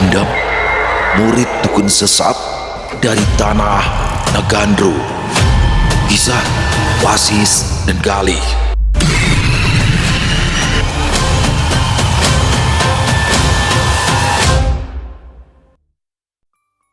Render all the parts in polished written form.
Dendam, murid dukun sesat dari tanah Nagandro. Kisah Wasis dan Galih.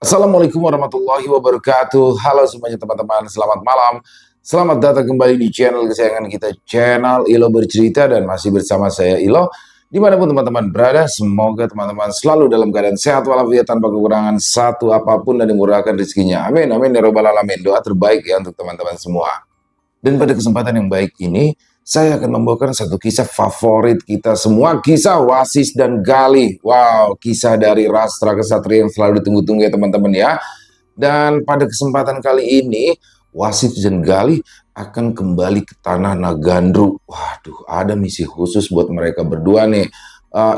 Assalamualaikum warahmatullahi wabarakatuh. Halo semuanya teman-teman, selamat malam. Selamat datang kembali di channel kesayangan kita, channel Ilo Bercerita, dan masih bersama saya Ilo. Dimanapun teman-teman berada, semoga teman-teman selalu dalam keadaan sehat walafiat tanpa kekurangan satu apapun dan dimurahkan rezekinya. Amin, amin, ya robbal alamin. Doa terbaik ya untuk teman-teman semua. Dan pada kesempatan yang baik ini, saya akan membawakan satu kisah favorit kita semua, kisah Wasis dan Galih. Wow, kisah dari Rastra Kesatria yang selalu ditunggu-tunggu ya teman-teman ya. Dan pada kesempatan kali ini, Wasis dan Galih akan kembali ke tanah Nagandro. Waduh, ada misi khusus buat mereka berdua nih.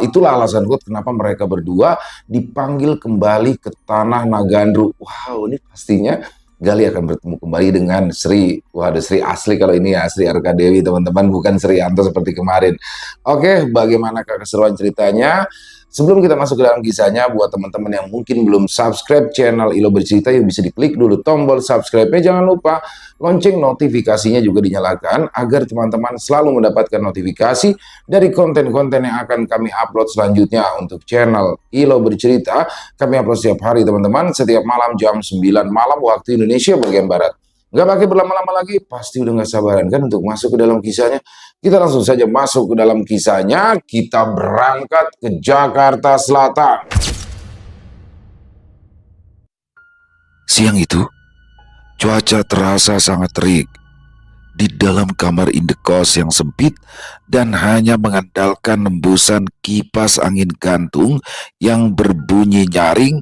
Itulah alasan kuat kenapa mereka berdua dipanggil kembali ke tanah Nagandro. Wow, ini pastinya Galih akan bertemu kembali dengan Sri. Wah, ada Sri asli kalau ini ya, Sri Arkadewi teman-teman, bukan Sri Yanto seperti kemarin. Oke, bagaimana keseruan ceritanya? Sebelum kita masuk ke dalam kisahnya, buat teman-teman yang mungkin belum subscribe channel Ilo Bercerita, yuk bisa diklik dulu tombol subscribe-nya. Jangan lupa lonceng notifikasinya juga dinyalakan agar teman-teman selalu mendapatkan notifikasi dari konten-konten yang akan kami upload selanjutnya untuk channel Ilo Bercerita. Kami upload setiap hari teman-teman, setiap malam jam 9 malam waktu Indonesia bagian Barat. Nggak pakai berlama-lama lagi, pasti udah nggak sabaran kan untuk masuk ke dalam kisahnya. Kita langsung saja masuk ke dalam kisahnya. Kita berangkat ke Jakarta Selatan. Siang itu, cuaca terasa sangat terik. Di dalam kamar indekos yang sempit dan hanya mengandalkan hembusan kipas angin gantung yang berbunyi nyaring,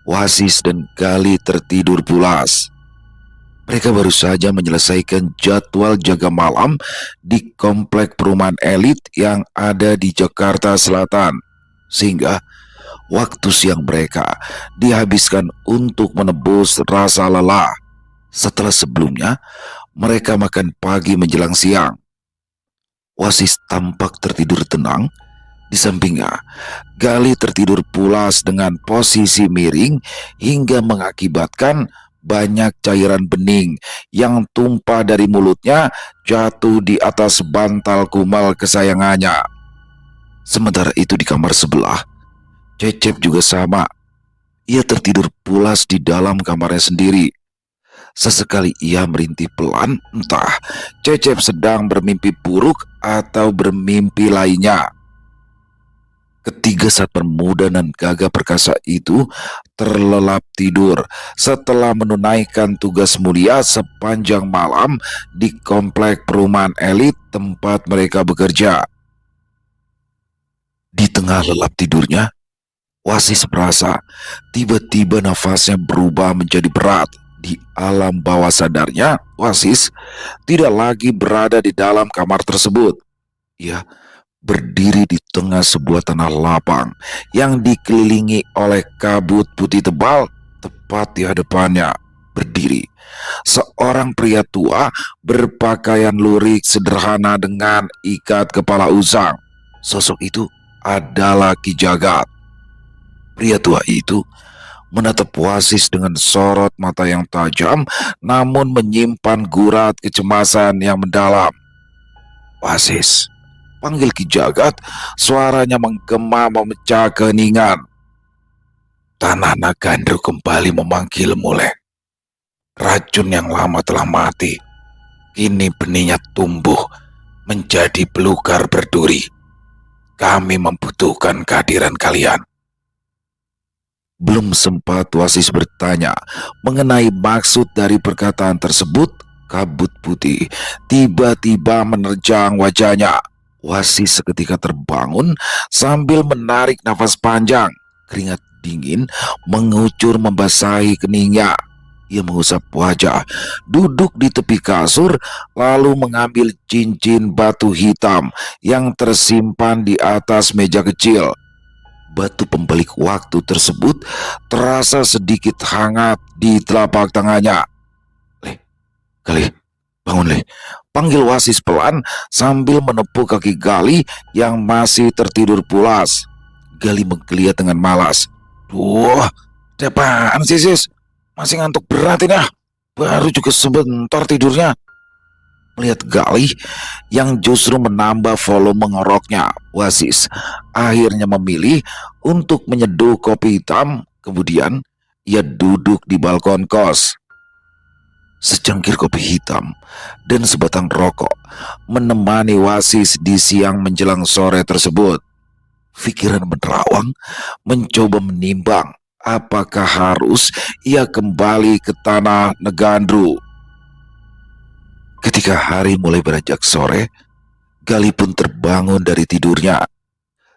Wasis dan Galih tertidur pulas. Mereka baru saja menyelesaikan jadwal jaga malam di komplek perumahan elit yang ada di Jakarta Selatan, sehingga waktu siang mereka dihabiskan untuk menebus rasa lelah setelah sebelumnya mereka makan pagi menjelang siang. Wasis tampak tertidur tenang. Di sampingnya, Galih tertidur pulas dengan posisi miring hingga mengakibatkan banyak cairan bening yang tumpah dari mulutnya jatuh di atas bantal kumal kesayangannya. Sementara itu di kamar sebelah, Cecep juga sama. Ia tertidur pulas di dalam kamarnya sendiri. Sesekali ia merintih pelan, entah Cecep sedang bermimpi buruk atau bermimpi lainnya. Ketiga satpam muda dan gagah perkasa itu terlelap tidur setelah menunaikan tugas mulia sepanjang malam di komplek perumahan elit tempat mereka bekerja. Di tengah lelap tidurnya, Wasis merasa tiba-tiba nafasnya berubah menjadi berat. Di alam bawah sadarnya, Wasis tidak lagi berada di dalam kamar tersebut. Ia berdiri di tengah sebuah tanah lapang yang dikelilingi oleh kabut putih tebal. Tepat di hadapannya berdiri seorang pria tua berpakaian lurik sederhana dengan ikat kepala usang. Sosok itu adalah Ki Jagat. Pria tua itu menatap Wasis dengan sorot mata yang tajam namun menyimpan gurat kecemasan yang mendalam. "Wasis," panggil Ki Jagat, suaranya menggema memecah keheningan. "Tanah Nagandro kembali memanggilmu, Lek. Racun yang lama telah mati. Kini benihnya tumbuh menjadi belukar berduri. Kami membutuhkan kehadiran kalian." Belum sempat Wasis bertanya mengenai maksud dari perkataan tersebut, kabut putih tiba-tiba menerjang wajahnya. Wasis seketika terbangun sambil menarik nafas panjang. Keringat dingin mengucur membasahi keningnya. Ia mengusap wajah, duduk di tepi kasur, lalu mengambil cincin batu hitam yang tersimpan di atas meja kecil. Batu pembelik waktu tersebut terasa sedikit hangat di telapak tangannya. "Leh, Galih, bangun, Leh," panggil Wasis pelan sambil menepuk kaki Galih yang masih tertidur pulas. Galih menggeliat dengan malas. Duh, ada apaan sih sis? Masih ngantuk berat ini ah. Baru juga sebentar tidurnya. Melihat Galih yang justru menambah volume ngeroknya, Wasis akhirnya memilih untuk menyeduh kopi hitam. Kemudian ia duduk di balkon kos. Secangkir kopi hitam dan sebatang rokok menemani Wasis di siang menjelang sore tersebut. Pikiran menerawang mencoba menimbang apakah harus ia kembali ke tanah Negandru. Ketika hari mulai beranjak sore, Gali pun terbangun dari tidurnya.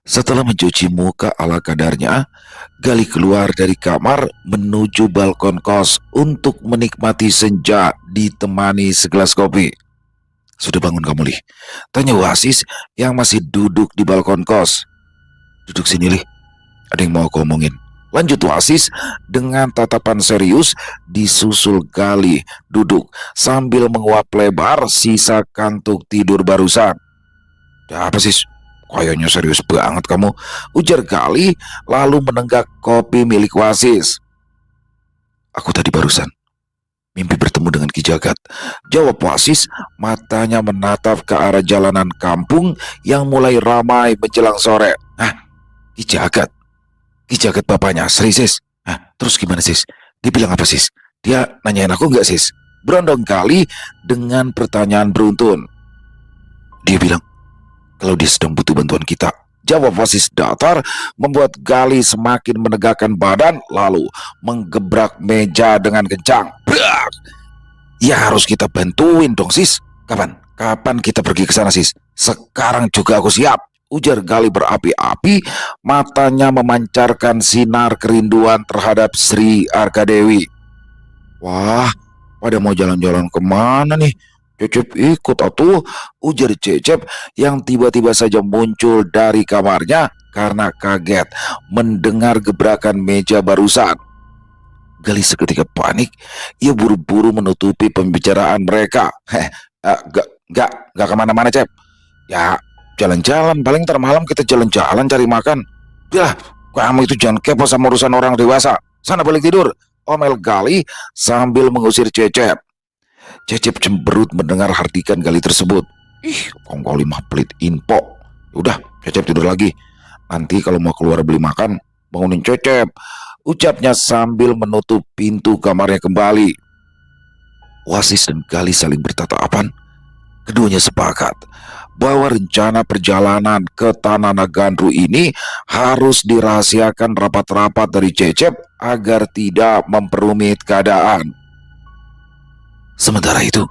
Setelah mencuci muka ala kadarnya, Gali keluar dari kamar menuju balkon kos untuk menikmati senja ditemani segelas kopi. Sudah bangun kamu, Lih? Tanya Wasis yang masih duduk di balkon kos. Duduk sini, Lih. Ada yang mau aku omongin. Lanjut Wasis dengan tatapan serius disusul Gali duduk sambil menguap lebar sisa kantuk tidur barusan. Ya apa sih? Kayaknya serius banget kamu, ujar Gali lalu menenggak kopi milik Wasis. Aku tadi barusan mimpi bertemu dengan Ki Jagat, jawab Wasis, matanya menatap ke arah jalanan kampung yang mulai ramai menjelang sore. Hah? Ki Jagat? Ki Jagat bapaknya Sri, sis? Hah? Terus gimana, sis? Dia bilang apa, sis? Dia nanyain aku nggak, sis? Berondong Gali dengan pertanyaan beruntun. Dia bilang kalau dia sedang butuh bantuan kita, jawab Wasis datar, membuat Gali semakin menegakkan badan lalu menggebrak meja dengan kencang. Brak! Ya harus kita bantuin dong, sis. Kapan kita pergi ke sana, sis? Sekarang juga aku siap, ujar Gali berapi-api, matanya memancarkan sinar kerinduan terhadap Sri Arkadewi. Wah, pada mau jalan-jalan kemana nih? Cecep ikut atuh, ujar Cecep yang tiba-tiba saja muncul dari kamarnya karena kaget mendengar gebrakan meja barusan. Gali seketika panik, ia buru-buru menutupi pembicaraan mereka. Gak kemana-mana, Cep. Ya, jalan-jalan, paling ntar malam kita jalan-jalan cari makan. Udah, kamu itu jangan kepo sama urusan orang dewasa. Sana balik tidur, omel Gali sambil mengusir Cecep. Cecep cemberut mendengar hardikan Gali tersebut. Ih, kongkol 5 pelit info. Udah, Cecep tidur lagi. Nanti kalau mau keluar beli makan, bangunin Cecep, ucapnya sambil menutup pintu kamarnya kembali. Wasis dan Gali saling bertatapan. Keduanya sepakat bahwa rencana perjalanan ke Tanah Negandru ini harus dirahasiakan rapat-rapat dari Cecep agar tidak memperumit keadaan. Sementara itu,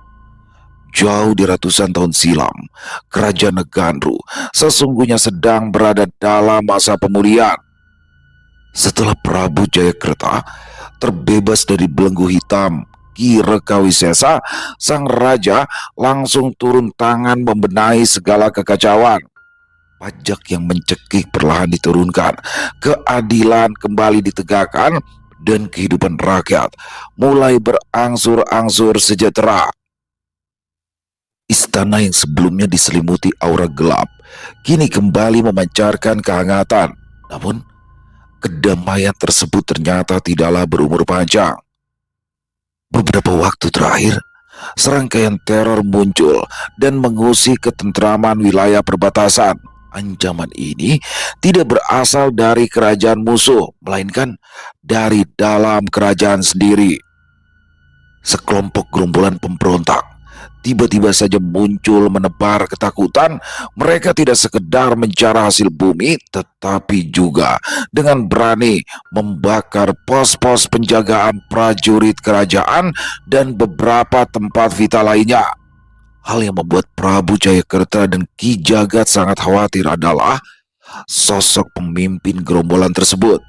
jauh di ratusan tahun silam, kerajaan Negandru sesungguhnya sedang berada dalam masa pemulihan. Setelah Prabu Jayakerta terbebas dari belenggu hitam Ki Rekawisesa, sang raja langsung turun tangan membenahi segala kekacauan. Pajak yang mencekik perlahan diturunkan, keadilan kembali ditegakkan, dan kehidupan rakyat mulai berangsur-angsur sejahtera. Istana yang sebelumnya diselimuti aura gelap kini kembali memancarkan kehangatan. Namun, kedamaian tersebut ternyata tidaklah berumur panjang. Beberapa waktu terakhir, serangkaian teror muncul dan mengusik ketentraman wilayah perbatasan. Ancaman ini tidak berasal dari kerajaan musuh, melainkan dari dalam kerajaan sendiri. Sekelompok gerombolan pemberontak tiba-tiba saja muncul menebar ketakutan. Mereka tidak sekedar mencari hasil bumi, tetapi juga dengan berani membakar pos-pos penjagaan prajurit kerajaan dan beberapa tempat vital lainnya. Hal yang membuat Prabu Jayakerta dan Ki Jagat sangat khawatir adalah sosok pemimpin gerombolan tersebut.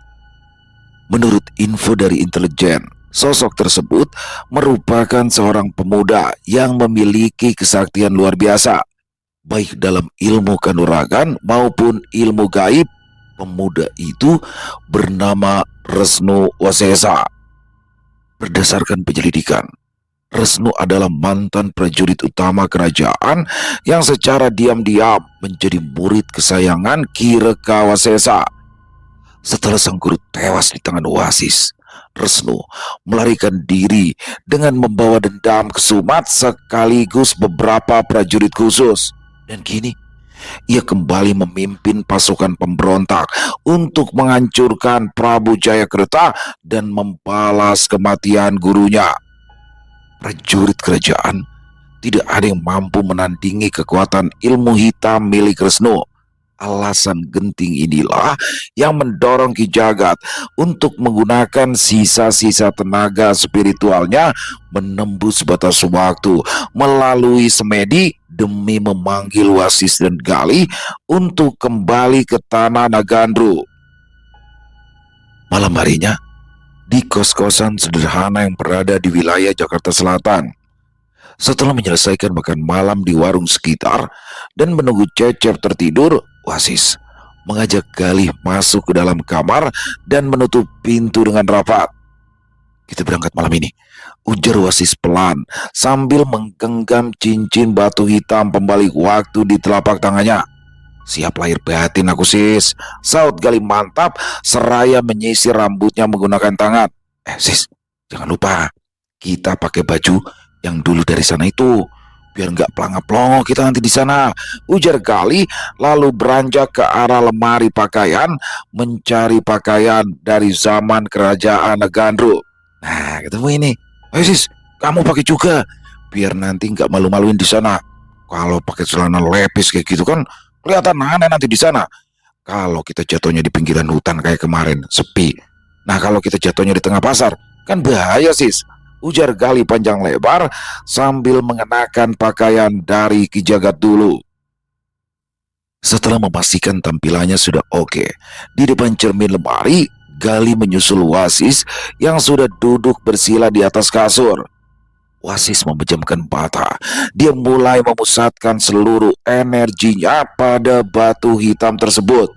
Menurut info dari intelijen, sosok tersebut merupakan seorang pemuda yang memiliki kesaktian luar biasa, baik dalam ilmu kanuragan maupun ilmu gaib. Pemuda itu bernama Resnu Wasesa. Berdasarkan penyelidikan, Resnu adalah mantan prajurit utama kerajaan yang secara diam-diam menjadi murid kesayangan Ki Rekawasesa. Setelah sang guru tewas di tangan Wasis, Resnu melarikan diri dengan membawa dendam kesumat sekaligus beberapa prajurit khusus. Dan kini ia kembali memimpin pasukan pemberontak untuk menghancurkan Prabu Jayakerta dan membalas kematian gurunya. Prajurit kerajaan tidak ada yang mampu menandingi kekuatan ilmu hitam milik Resnu. Alasan genting inilah yang mendorong Ki Jagat untuk menggunakan sisa-sisa tenaga spiritualnya menembus batas waktu melalui semedi demi memanggil Wasis dan Gali untuk kembali ke tanah Nagandru. Malam harinya, di kos-kosan sederhana yang berada di wilayah Jakarta Selatan, setelah menyelesaikan makan malam di warung sekitar dan menunggu Cecep tertidur, Wasis mengajak Galih masuk ke dalam kamar dan menutup pintu dengan rapat. "Kita berangkat malam ini," ujar Wasis pelan sambil menggenggam cincin batu hitam pembalik waktu di telapak tangannya. "Siap lahir batin aku, Sis," saut Galih mantap seraya menyisir rambutnya menggunakan tangan. Sis, jangan lupa kita pakai baju yang dulu dari sana itu, biar nggak pelangap-pelongo kita nanti di sana," ujar Gali lalu beranjak ke arah lemari pakaian mencari pakaian dari zaman kerajaan Nagandru. "Nah, ketemu ini. Ayo Sis, kamu pakai juga, biar nanti nggak malu-maluin di sana. Kalau pakai celana lepis kayak gitu kan kelihatan aneh nanti di sana. Kalau kita jatuhnya di pinggiran hutan kayak kemarin, sepi. Nah, kalau kita jatuhnya di tengah pasar, kan bahaya Sis," ujar Gali panjang lebar sambil mengenakan pakaian dari Ki Jagat dulu. Setelah memastikan tampilannya sudah oke, di depan cermin lemari, Gali menyusul Wasis yang sudah duduk bersila di atas kasur. Wasis memejamkan mata. Dia mulai memusatkan seluruh energinya pada batu hitam tersebut.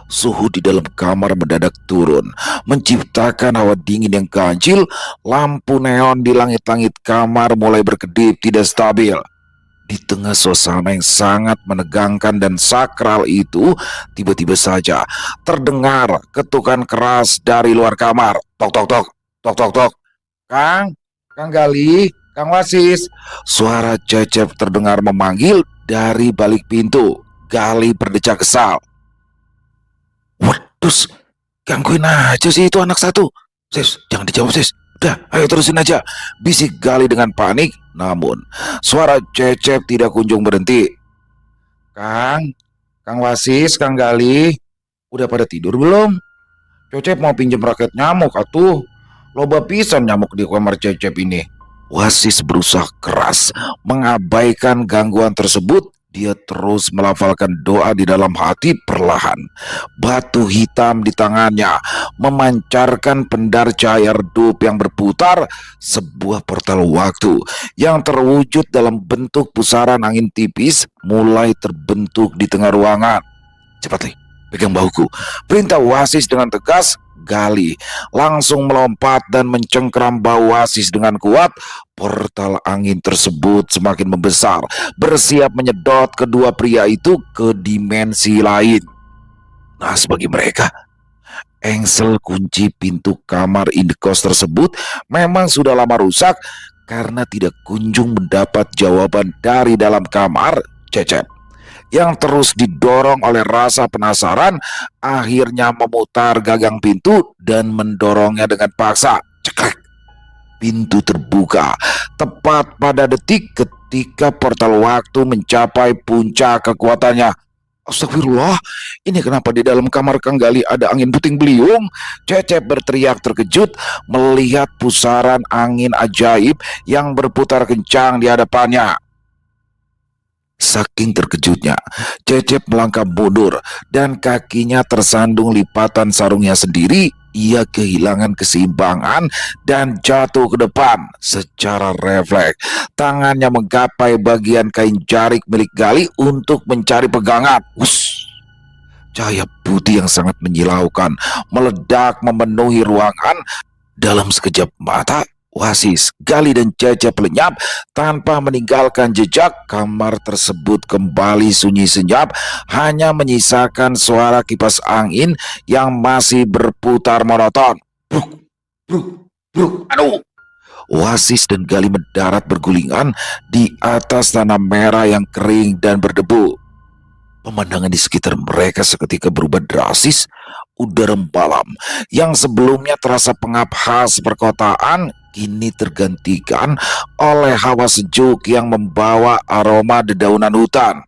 Suhu di dalam kamar mendadak turun, menciptakan hawa dingin yang ganjil. Lampu neon di langit-langit kamar mulai berkedip tidak stabil. Di tengah suasana yang sangat menegangkan dan sakral itu, tiba-tiba saja terdengar ketukan keras dari luar kamar. "Tok tok tok, tok tok tok. Kang Gali, Kang Wasis." Suara Cecep terdengar memanggil dari balik pintu. Gali berdecak kesal. "Terus gangguin aja sih itu anak satu. Sis, jangan dijawab Sis. Udah, ayo terusin aja," bisik Gali dengan panik. Namun suara Cecep tidak kunjung berhenti. Kang Wasis, Kang Gali, udah pada tidur belum? Cecep mau pinjam raket nyamuk atuh. Loba pisan nyamuk di kamar Cecep ini." Wasis berusaha keras mengabaikan gangguan tersebut. Dia terus melafalkan doa di dalam hati perlahan. Batu hitam di tangannya memancarkan pendar cahaya redup yang berputar. Sebuah portal waktu yang terwujud dalam bentuk pusaran angin tipis mulai terbentuk di tengah ruangan. "Cepat, Li, pegang bahuku," perintah Wasis dengan tegas. Gali langsung melompat dan mencengkeram bahu Wasis dengan kuat. Portal angin tersebut semakin membesar, bersiap menyedot kedua pria itu ke dimensi lain. Nah, bagi mereka, engsel kunci pintu kamar indekos tersebut memang sudah lama rusak karena tidak kunjung mendapat jawaban dari dalam kamar. Cecep yang terus didorong oleh rasa penasaran akhirnya memutar gagang pintu dan mendorongnya dengan paksa. Cekrek. Pintu terbuka tepat pada detik ketika portal waktu mencapai puncak kekuatannya. "Astagfirullah, ini kenapa di dalam kamar Kang Gali ada angin puting beliung?" Cecep berteriak terkejut melihat pusaran angin ajaib yang berputar kencang di hadapannya. Saking terkejutnya, Cecep melangkah mundur dan kakinya tersandung lipatan sarungnya sendiri. Ia kehilangan keseimbangan dan jatuh ke depan. Secara refleks, tangannya menggapai bagian kain jarik milik Gali untuk mencari pegangan. Cahaya putih yang sangat menyilaukan meledak memenuhi ruangan. Dalam sekejap mata, Wasis, Gali dan Cecep lenyap tanpa meninggalkan jejak. Kamar tersebut kembali sunyi senyap, hanya menyisakan suara kipas angin yang masih berputar monoton. Bruk, bruk, bruk. Aduh! Wasis dan Gali mendarat bergulingan di atas tanah merah yang kering dan berdebu. Pemandangan di sekitar mereka seketika berubah drastis. Udara malam yang sebelumnya terasa pengap khas perkotaan kini tergantikan oleh hawa sejuk yang membawa aroma dedaunan hutan.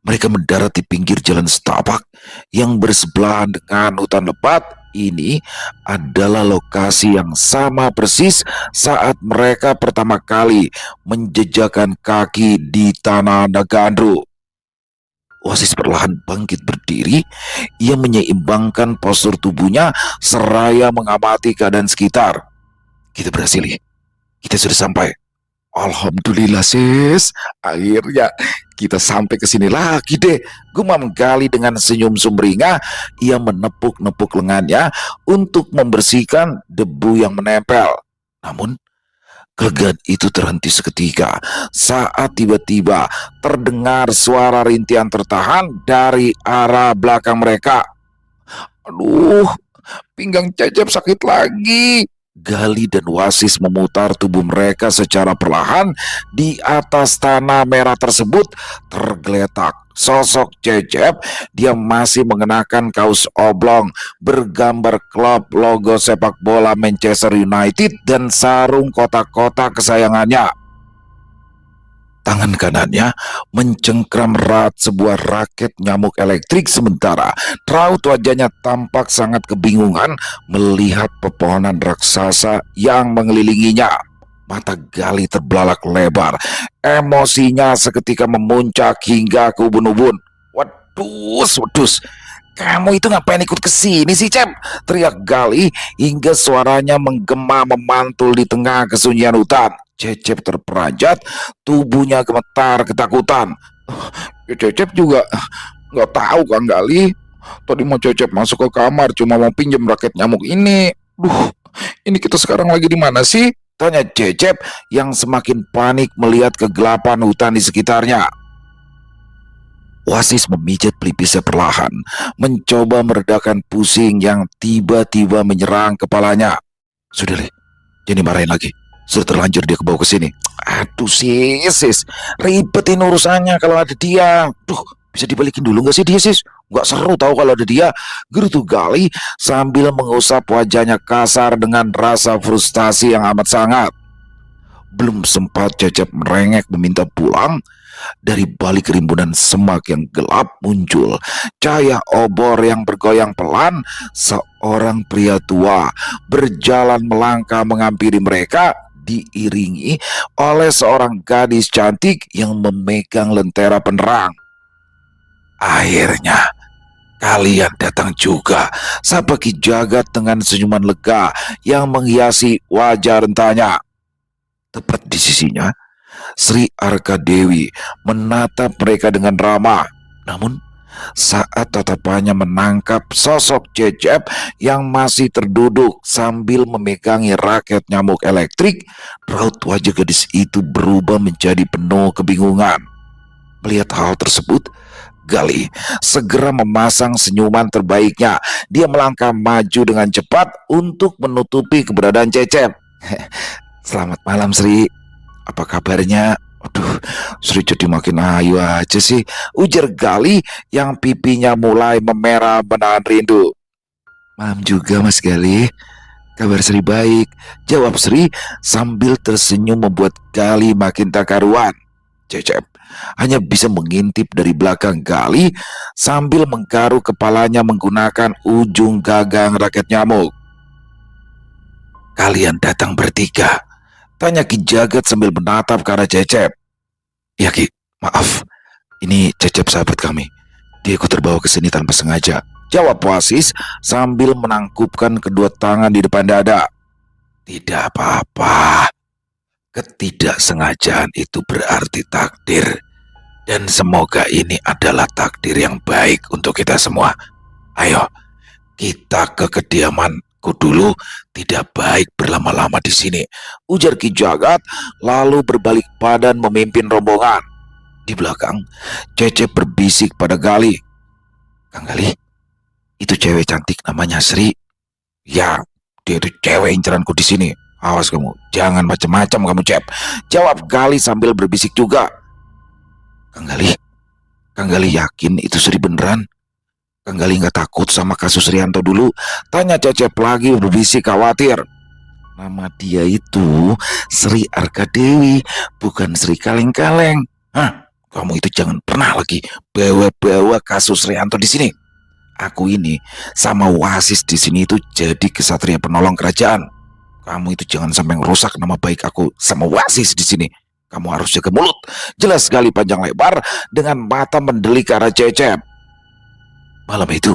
Mereka mendarat di pinggir jalan setapak yang bersebelahan dengan hutan lebat. Ini adalah lokasi yang sama persis saat mereka pertama kali menjejakkan kaki di tanah Nagandru. Wasis perlahan bangkit berdiri. Ia menyeimbangkan postur tubuhnya seraya mengamati keadaan sekitar. Kita berhasil ya. Kita sudah sampai. Alhamdulillah sis. Akhirnya kita sampai ke sini lagi deh. Gumam Gali dengan senyum sumringah. Ia menepuk-nepuk lengannya untuk membersihkan debu yang menempel. Namun kelegaan itu terhenti seketika saat tiba-tiba terdengar suara rintihan tertahan dari arah belakang mereka. Aduh, pinggang Cecep sakit lagi. Gali dan Wasis memutar tubuh mereka secara perlahan. Di atas tanah merah tersebut tergeletak sosok Cecep. Dia masih mengenakan kaos oblong bergambar klub logo sepak bola Manchester United dan sarung kotak-kotak kesayangannya. Tangan kanannya mencengkram erat sebuah raket nyamuk elektrik, sementara raut wajahnya tampak sangat kebingungan melihat pepohonan raksasa yang mengelilinginya. Mata Gali terbelalak lebar, emosinya seketika memuncak hingga ke ubun-ubun. Wadus, wadus, kamu itu ngapain ikut ke sini sih, Cep? Teriak Gali hingga suaranya menggema memantul di tengah kesunyian hutan. Cecep terperanjat, tubuhnya gemetar ketakutan. Ya Cecep juga nggak tahu Kang Gali. Tadi mau Cecep masuk ke kamar cuma mau pinjam raket nyamuk ini. Duh, ini kita sekarang lagi di mana sih? Tanya Cecep yang semakin panik melihat kegelapan hutan di sekitarnya. Wasis memijat pelipisnya perlahan, mencoba meredakan pusing yang tiba-tiba menyerang kepalanya. Sudah deh, jangan dimarahin lagi. Sudah terlanjur dia kebawa ke sini. Aduh sis, ribetin urusannya kalau ada dia. Duh, bisa dibalikin dulu nggak sih dia sis? Nggak seru tahu kalau ada dia. Gerutu Gali sambil mengusap wajahnya kasar dengan rasa frustasi yang amat sangat. Belum sempat Cecep merengek meminta pulang, dari balik rimbunan semak yang gelap muncul cahaya obor yang bergoyang pelan. Seorang pria tua berjalan melangkah menghampiri mereka, diiringi oleh seorang gadis cantik yang memegang lentera penerang. Akhirnya kalian datang juga, sapa Ki Jagat dengan senyuman lega yang menghiasi wajah rentanya. Tepat di sisinya, Sri Arkadewi menatap mereka dengan ramah. Namun saat tatapannya menangkap sosok Cecep yang masih terduduk sambil memegangi raket nyamuk elektrik, raut wajah gadis itu berubah menjadi penuh kebingungan. Melihat hal tersebut, Gali segera memasang senyuman terbaiknya. Dia melangkah maju dengan cepat untuk menutupi keberadaan Cecep. Selamat malam Sri, apa kabarnya? Aduh, Sri jadi makin ayu aja sih, ujar Gali yang pipinya mulai memerah menahan rindu. Malam juga Mas Gali, kabar Sri baik, jawab Sri sambil tersenyum membuat Gali makin tak karuan. Cecep hanya bisa mengintip dari belakang Gali sambil menggaruk kepalanya menggunakan ujung gagang raket nyamuk. Kalian datang bertiga? Tanya Ki Jagat sambil menatap ke arah Cecep. Ya Ki, maaf. Ini Cecep sahabat kami. Dia ikut terbawa ke sini tanpa sengaja, jawab Wasis sambil menangkupkan kedua tangan di depan dada. Tidak apa-apa. Ketidaksengajaan itu berarti takdir. Dan semoga ini adalah takdir yang baik untuk kita semua. Ayo, kita ke kediaman Ku dulu tidak baik berlama-lama di sini, ujar Ki Jagat lalu berbalik badan memimpin rombongan. Di belakang, Cecep berbisik pada Gali. Kang Gali, itu cewek cantik namanya Sri. Ya, dia itu cewek inceranku di sini. Awas kamu, jangan macam-macam kamu, Cep. Jawab Gali sambil berbisik juga. Kang Gali yakin itu Sri beneran? Kang Gali nggak takut sama kasus Rianto dulu? Tanya Cecep lagi berbisik khawatir. Nama dia itu Sri Arkadewi, bukan Sri Kaleng-Kaleng. Hah, kamu itu jangan pernah lagi bawa-bawa kasus Rianto di sini. Aku ini sama wasis di sini itu jadi kesatria penolong kerajaan. Kamu itu jangan sampai ngerusak nama baik aku sama wasis di sini. Kamu harus jaga mulut. Jelas sekali panjang lebar dengan mata mendelik ke arah Cecep. Malam itu,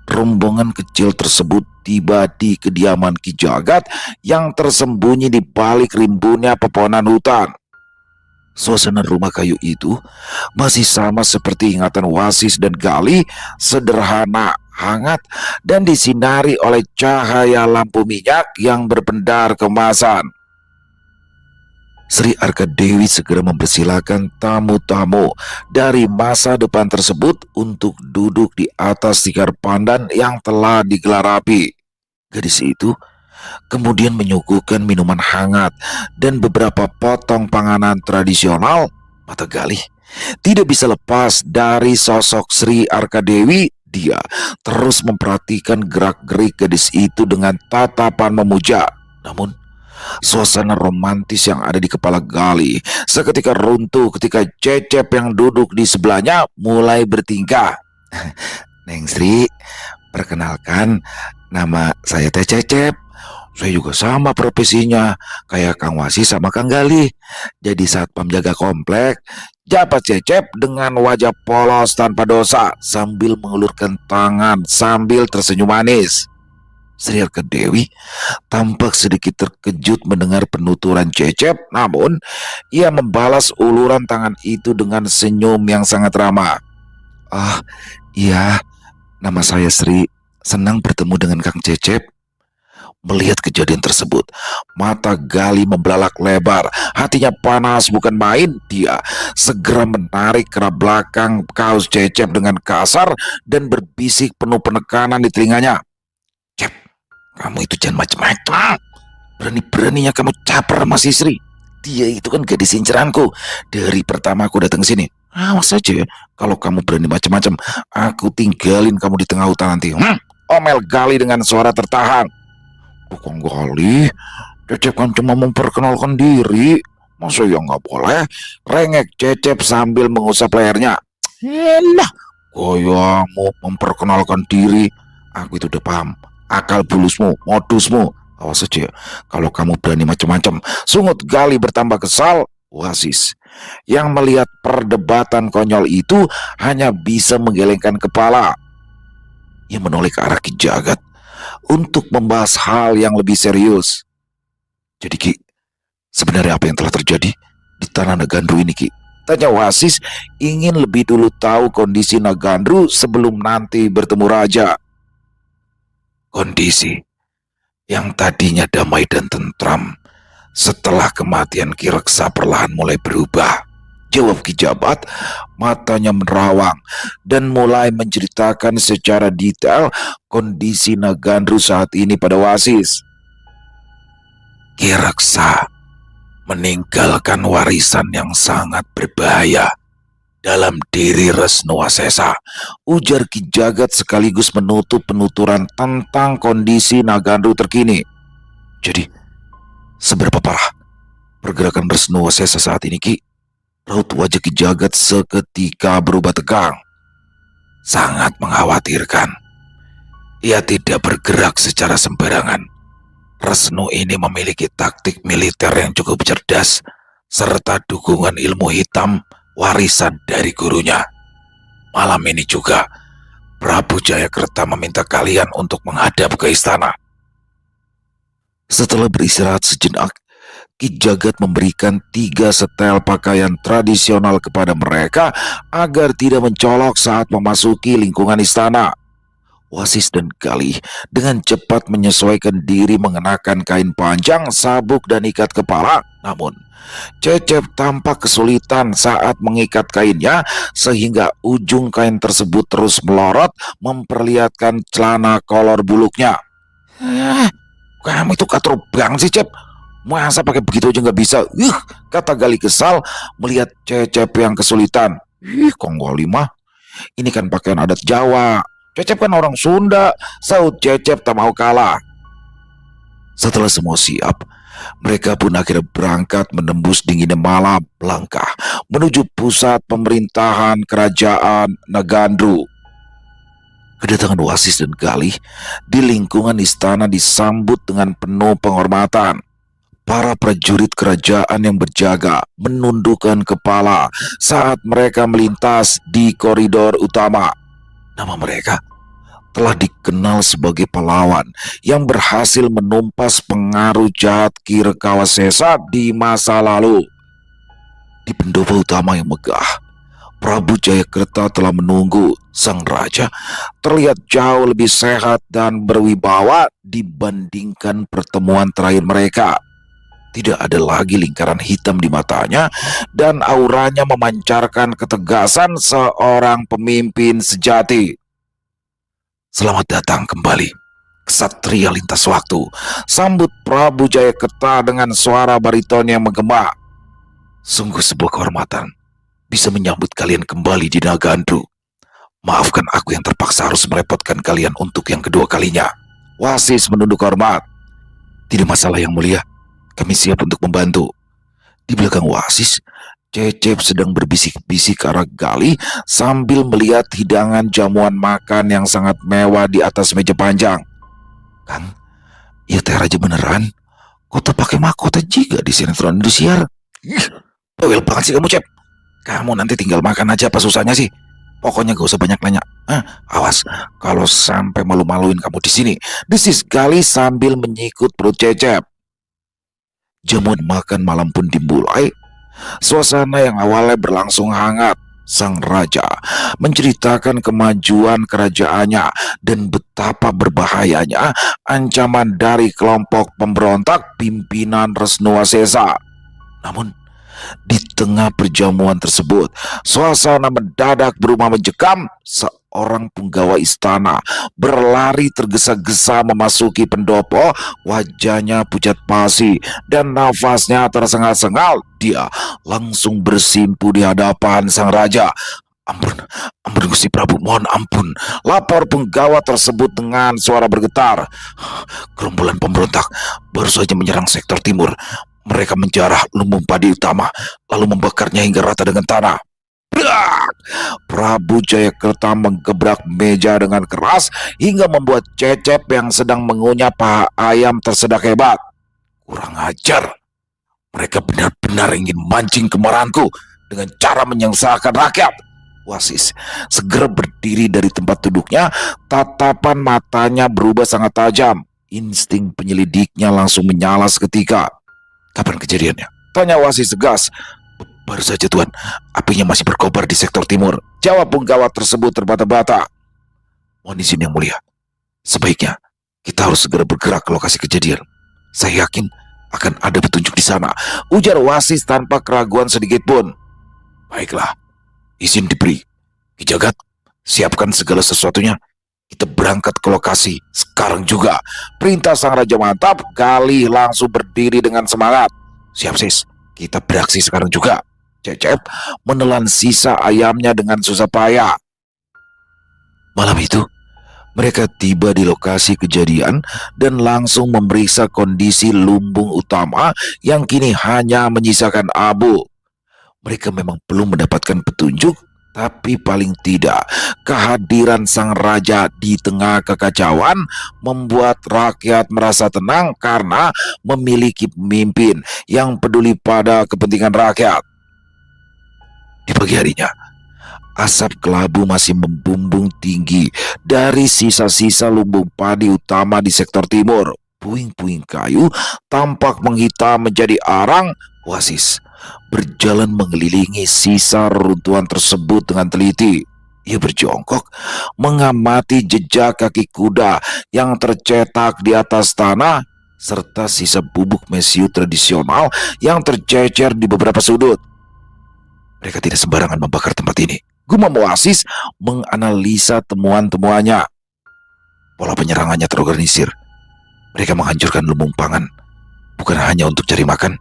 rombongan kecil tersebut tiba di kediaman Ki Jagat yang tersembunyi di balik rimbunnya pepohonan hutan. Suasana rumah kayu itu masih sama seperti ingatan Wasis dan Gali, sederhana, hangat, dan disinari oleh cahaya lampu minyak yang berpendar kemasan. Sri Arkadewi segera mempersilahkan tamu-tamu dari masa depan tersebut untuk duduk di atas tikar pandan yang telah digelar api. Gadis itu kemudian menyuguhkan minuman hangat dan beberapa potong panganan tradisional. Mata Galih tidak bisa lepas dari sosok Sri Arkadewi. Dia terus memperhatikan gerak-gerik gadis itu dengan tatapan memuja. Namun suasana romantis yang ada di kepala Gali seketika runtuh ketika Cecep yang duduk di sebelahnya mulai bertingkah. Neng Sri, perkenalkan, nama saya Teh Cecep. Saya juga sama profesinya, kayak Kang Wasi sama Kang Gali. Jadi satpam jaga komplek. Jabat Cecep dengan wajah polos tanpa dosa sambil mengulurkan tangan sambil tersenyum manis. Sri Arkadewi tampak sedikit terkejut mendengar penuturan Cecep, namun ia membalas uluran tangan itu dengan senyum yang sangat ramah. Ah, iya, nama saya Sri. Senang bertemu dengan Kang Cecep. Melihat kejadian tersebut, mata Gali membelalak lebar, hatinya panas bukan main. Dia segera menarik kerah belakang kaos Cecep dengan kasar dan berbisik penuh penekanan di telinganya. Cep, kamu itu jangan macam-macam. Berani-beraninya kamu caper sama si Sri. Dia itu kan gadis inceranku. Dari pertama aku datang sini. Awas saja ya, kalau kamu berani macam-macam, aku tinggalin kamu di tengah hutan nanti. Omel Gali dengan suara tertahan. Bukan Gali, Cecep kan cuma memperkenalkan diri. Masa ya nggak boleh? Rengek Cecep sambil mengusap lehernya. Elah, goyangmu memperkenalkan diri. Aku itu udah paham akal bulusmu, modusmu. Awas saja kalau kamu berani macam-macam. Sungut Gali bertambah kesal. Wasis yang melihat perdebatan konyol itu hanya bisa menggelengkan kepala. Ia menoleh ke arah Ki Jagat untuk membahas hal yang lebih serius. Jadi Ki, sebenarnya apa yang telah terjadi di tanah Nagandru ini Ki? Tanya Wasis ingin lebih dulu tahu kondisi Nagandru sebelum nanti bertemu raja. Kondisi yang tadinya damai dan tentram setelah kematian Ki Reksa perlahan mulai berubah. Jawab Ki Jabat, matanya menerawang dan mulai menceritakan secara detail kondisi Nagandru saat ini pada Wasis. Ki Reksa meninggalkan warisan yang sangat berbahaya dalam diri Resnuwa Sesa, ujar Ki Jagat sekaligus menutup penuturan tentang kondisi Nagandru terkini. Jadi, seberapa parah pergerakan Resnuwa Sesa saat ini Ki? Raut wajah Ki Jagat seketika berubah tegang. Sangat mengkhawatirkan. Ia tidak bergerak secara sembarangan. Resnu ini memiliki taktik militer yang cukup cerdas, serta dukungan ilmu hitam warisan dari gurunya. Malam ini juga, Prabu Jayakerta meminta kalian untuk menghadap ke istana. Setelah beristirahat sejenak, Ki Jagat memberikan 3 setel pakaian tradisional kepada mereka agar tidak mencolok saat memasuki lingkungan istana. Wasis dan Galih dengan cepat menyesuaikan diri mengenakan kain panjang, sabuk, dan ikat kepala. Namun, Cecep tampak kesulitan saat mengikat kainnya sehingga ujung kain tersebut terus melorot memperlihatkan celana kolor buluknya. Kamu itu katro banget sih, Cep. Masa pakai begitu aja nggak bisa? Kata Galih kesal melihat Cecep yang kesulitan. Kongoli mah. Ini kan pakaian adat Jawa. Cecep kan orang Sunda. Saud Cecep tak mau kalah. Setelah semua siap, mereka pun akhirnya berangkat menembus dinginnya malam langkah menuju pusat pemerintahan kerajaan Nagandru. Kedatangan Wasis dan Galih di lingkungan istana disambut dengan penuh penghormatan. Para prajurit kerajaan yang berjaga menundukkan kepala saat mereka melintas di koridor utama. Nama mereka telah dikenal sebagai pahlawan yang berhasil menumpas pengaruh jahat Ki Rekawasesa di masa lalu. Di pendopo utama yang megah, Prabu Jayakerta telah menunggu. Sang raja terlihat jauh lebih sehat dan berwibawa dibandingkan pertemuan terakhir mereka. Tidak ada lagi lingkaran hitam di matanya dan auranya memancarkan ketegasan seorang pemimpin sejati. Selamat datang kembali, Ksatria lintas waktu, sambut Prabu Jayakerta dengan suara bariton yang menggema. Sungguh sebuah kehormatan bisa menyambut kalian kembali di Nagandru. Maafkan aku yang terpaksa harus merepotkan kalian untuk yang kedua kalinya. Wasis menunduk hormat. Tidak masalah yang mulia, kami siap untuk membantu. Di belakang Wasis, Cecep sedang berbisik-bisik ke arah Galih sambil melihat hidangan jamuan makan yang sangat mewah di atas meja panjang. Kang, iya teh raja beneran? Kota pakai mahkota juga di sinetron Indosiar. Bawel banget sih kamu, Cep. Kamu nanti tinggal makan aja apa susahnya sih? Pokoknya gak usah banyak nanya. Awas, kalau sampai malu-maluin kamu di sini. Desis Galih sambil menyikut perut Cecep. Jamuan makan malam pun dimulai. Suasana yang awalnya berlangsung hangat. Sang raja menceritakan kemajuan kerajaannya dan betapa berbahayanya ancaman dari kelompok pemberontak pimpinan Resnuasesa. Namun, di tengah perjamuan tersebut, suasana mendadak berubah mencekam. Seorang penggawa istana berlari tergesa-gesa memasuki pendopo. Wajahnya pucat pasi dan nafasnya tersengal-sengal. Dia langsung bersimpu di hadapan sang raja. Ampun Gusti Prabu, mohon ampun, lapor penggawa tersebut dengan suara bergetar. Gerombolan pemberontak baru saja menyerang sektor timur. Mereka menjarah lumbung padi utama, lalu membakarnya hingga rata dengan tanah. Prabu Jayakerta menggebrak meja dengan keras hingga membuat Cecep yang sedang mengunyah paha ayam tersedak hebat. Kurang ajar. Mereka benar-benar ingin mancing kemarahanku dengan cara menyengsarakan rakyat. Wasis segera berdiri dari tempat duduknya. Tatapan matanya berubah sangat tajam. Insting penyelidiknya langsung menyala seketika. Kapan kejadiannya? Tanya Wasis tegas. Baru saja Tuan, apinya masih berkobar di sektor timur. Jawab penggawa tersebut terbata-bata. Mohon izin yang mulia, sebaiknya kita harus segera bergerak ke lokasi kejadian. Saya yakin akan ada petunjuk di sana, ujar Wasis tanpa keraguan sedikit pun. Baiklah, izin diberi. Ki Jagat, siapkan segala sesuatunya. Kita berangkat ke lokasi sekarang juga. Perintah sang raja mantap. Galih langsung berdiri dengan semangat. Siap sis, kita beraksi sekarang juga. Cecep menelan sisa ayamnya dengan susah payah. Malam itu, mereka tiba di lokasi kejadian dan langsung memeriksa kondisi lumbung utama yang kini hanya menyisakan abu. Mereka memang belum mendapatkan petunjuk, tapi paling tidak kehadiran sang raja di tengah kekacauan membuat rakyat merasa tenang karena memiliki pemimpin yang peduli pada kepentingan rakyat. Di pagi harinya, asap kelabu masih membumbung tinggi dari sisa-sisa lumbung padi utama di sektor timur. Puing-puing kayu tampak menghitam menjadi arang. Wasis berjalan mengelilingi sisa reruntuhan tersebut dengan teliti. Ia berjongkok, mengamati jejak kaki kuda yang tercetak di atas tanah, serta sisa bubuk mesiu tradisional yang tercecer di beberapa sudut. Mereka tidak sembarangan membakar tempat ini. Gumam Oasis menganalisa temuan-temuannya. Pola penyerangannya terorganisir. Mereka menghancurkan lumbung pangan, bukan hanya untuk cari makan,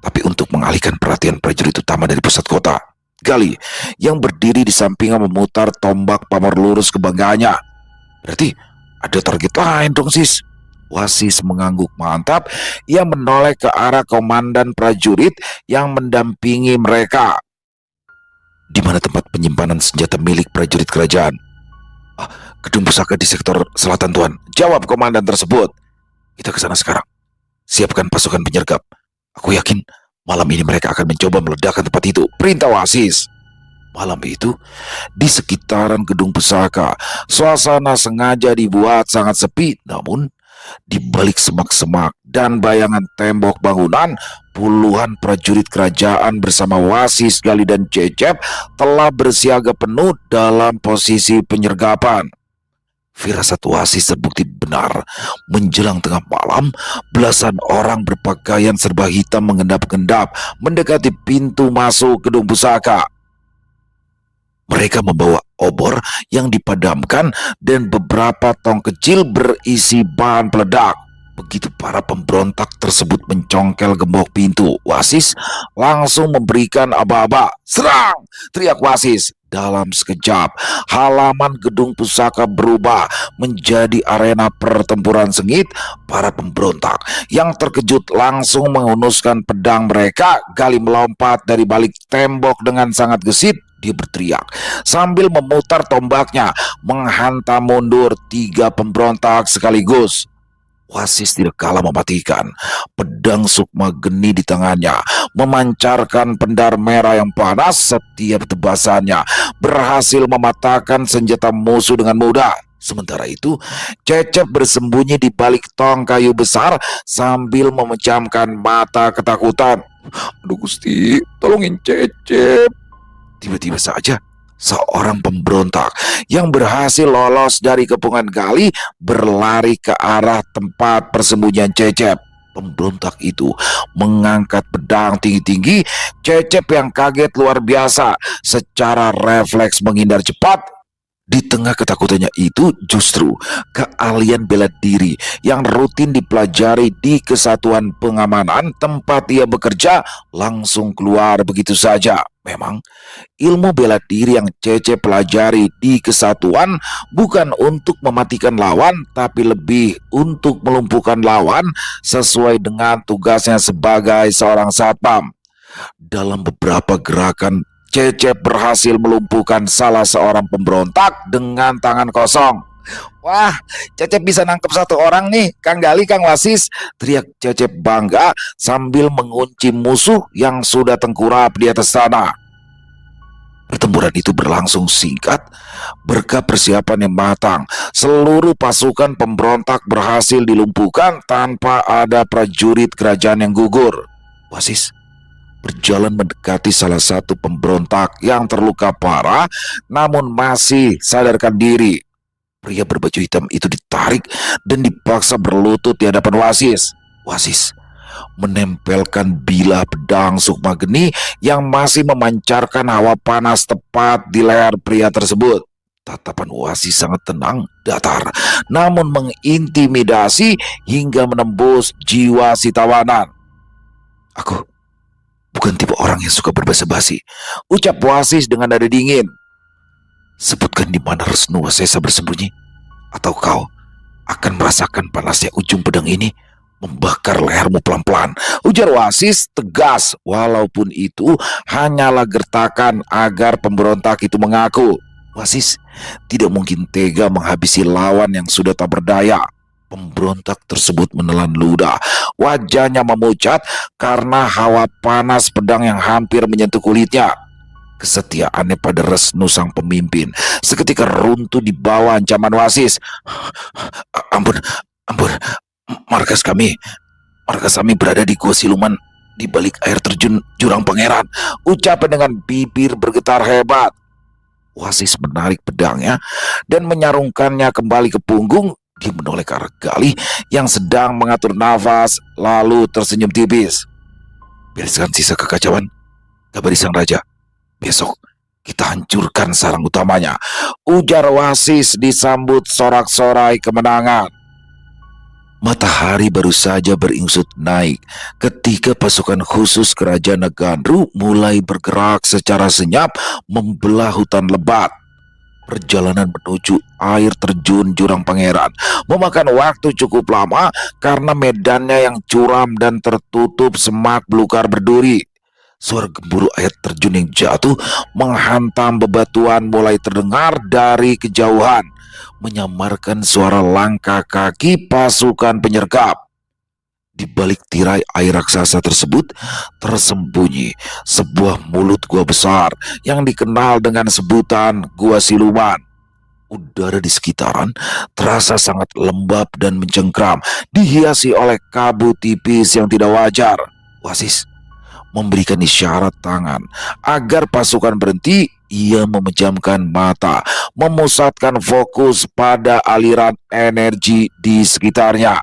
tapi untuk mengalihkan perhatian prajurit utama dari pusat kota. Gali yang berdiri di sampingnya memutar tombak pamor lurus kebanggaannya. Berarti ada target lain dong, sis. Wasis mengangguk mantap. Ia menoleh ke arah komandan prajurit yang mendampingi mereka. Di mana tempat penyimpanan senjata milik prajurit kerajaan? Gedung pusaka di sektor selatan, Tuan. Jawab komandan tersebut. Kita ke sana sekarang. Siapkan pasukan penyergap. Aku yakin malam ini mereka akan mencoba meledakkan tempat itu. Perintah Oasis. Malam itu, di sekitaran gedung pusaka, suasana sengaja dibuat sangat sepi. Namun, di balik semak-semak dan bayangan tembok bangunan, puluhan prajurit kerajaan bersama Wasis, Gali, dan Cecep telah bersiaga penuh dalam posisi penyergapan. Firasat Wasis terbukti benar. Menjelang tengah malam, belasan orang berpakaian serba hitam mengendap-endap mendekati pintu masuk gedung pusaka. Mereka membawa obor yang dipadamkan dan beberapa tong kecil berisi bahan peledak. Begitu para pemberontak tersebut mencongkel gembok pintu, Wasis langsung memberikan aba-aba. "Serang!" teriak Wasis. Dalam sekejap, halaman gedung pusaka berubah menjadi arena pertempuran sengit. Para pemberontak yang terkejut langsung menghunuskan pedang mereka. Gali melompat dari balik tembok dengan sangat gesit. Dia berteriak sambil memutar tombaknya, menghantam mundur 3 pemberontak sekaligus. Wasis tidak kalah mematikan. Pedang sukma geni di tangannya memancarkan pendar merah yang panas. Setiap tebasannya berhasil mematahkan senjata musuh dengan mudah. Sementara itu, Cecep bersembunyi di balik tong kayu besar sambil memejamkan mata ketakutan. "Aduh Gusti, tolongin Cecep." Tiba-tiba saja, seorang pemberontak yang berhasil lolos dari kepungan Gali berlari ke arah tempat persembunyian Cecep. Pemberontak itu mengangkat pedang tinggi-tinggi. Cecep yang kaget luar biasa secara refleks menghindar cepat. Di tengah ketakutannya itu justru keahlian bela diri yang rutin dipelajari di kesatuan pengamanan tempat ia bekerja langsung keluar begitu saja. Memang ilmu bela diri yang Cece pelajari di kesatuan bukan untuk mematikan lawan, tapi lebih untuk melumpuhkan lawan sesuai dengan tugasnya sebagai seorang satpam. Dalam beberapa gerakan, Cecep berhasil melumpuhkan salah seorang pemberontak dengan tangan kosong. "Wah, Cecep bisa nangkep 1 orang nih, Kang Gali, Kang Wasis," teriak Cecep bangga sambil mengunci musuh yang sudah tengkurap di atas tanah. Pertempuran itu berlangsung singkat. Berkat persiapan yang matang, seluruh pasukan pemberontak berhasil dilumpuhkan tanpa ada prajurit kerajaan yang gugur. Wasis berjalan mendekati salah satu pemberontak yang terluka parah namun masih sadarkan diri. Pria berbaju hitam itu ditarik dan dipaksa berlutut di hadapan Wasis. Wasis menempelkan bilah pedang sukma geni yang masih memancarkan hawa panas tepat di leher pria tersebut. Tatapan Wasis sangat tenang, datar, namun mengintimidasi hingga menembus jiwa si tawanan. "Aku bukan tipe orang yang suka berbasa-basi," ucap Wasis dengan nada dingin. "Sebutkan di mana Resnu Wasesa bersembunyi, atau kau akan merasakan panasnya ujung pedang ini membakar lehermu pelan-pelan," ujar Wasis tegas, walaupun itu hanyalah gertakan agar pemberontak itu mengaku. Wasis tidak mungkin tega menghabisi lawan yang sudah tak berdaya. Pemberontak tersebut menelan ludah. Wajahnya memucat karena hawa panas pedang yang hampir menyentuh kulitnya. Kesetiaannya pada Resnu sang pemimpin seketika runtuh di bawah ancaman Wasis. Ampun, markas kami berada di Gua Siluman di balik air terjun Jurang Pangeran," ucapnya dengan bibir bergetar hebat. Wasis menarik pedangnya dan menyarungkannya kembali ke punggung. Dia menoleh ke arah Galih yang sedang mengatur nafas, lalu tersenyum tipis. Bereskan sisa kekacauan, kabari sang raja. Besok kita hancurkan sarang utamanya, ujar Wasis disambut sorak-sorai kemenangan. Matahari baru saja beringsut naik ketika pasukan khusus kerajaan Nagandru mulai bergerak secara senyap membelah hutan lebat. Perjalanan menuju air terjun Jurang Pangeran memakan waktu cukup lama karena medannya yang curam dan tertutup semak belukar berduri. Suara gemuruh air terjun yang jatuh menghantam bebatuan mulai terdengar dari kejauhan, menyamarkan suara langkah kaki pasukan penyergap. Di balik tirai air raksasa tersebut tersembunyi sebuah mulut gua besar yang dikenal dengan sebutan Gua Siluman. Udara di sekitaran terasa sangat lembab dan mencengkram, dihiasi oleh kabut tipis yang tidak wajar. Wasis memberikan isyarat tangan agar pasukan berhenti. Ia memejamkan mata, memusatkan fokus pada aliran energi di sekitarnya.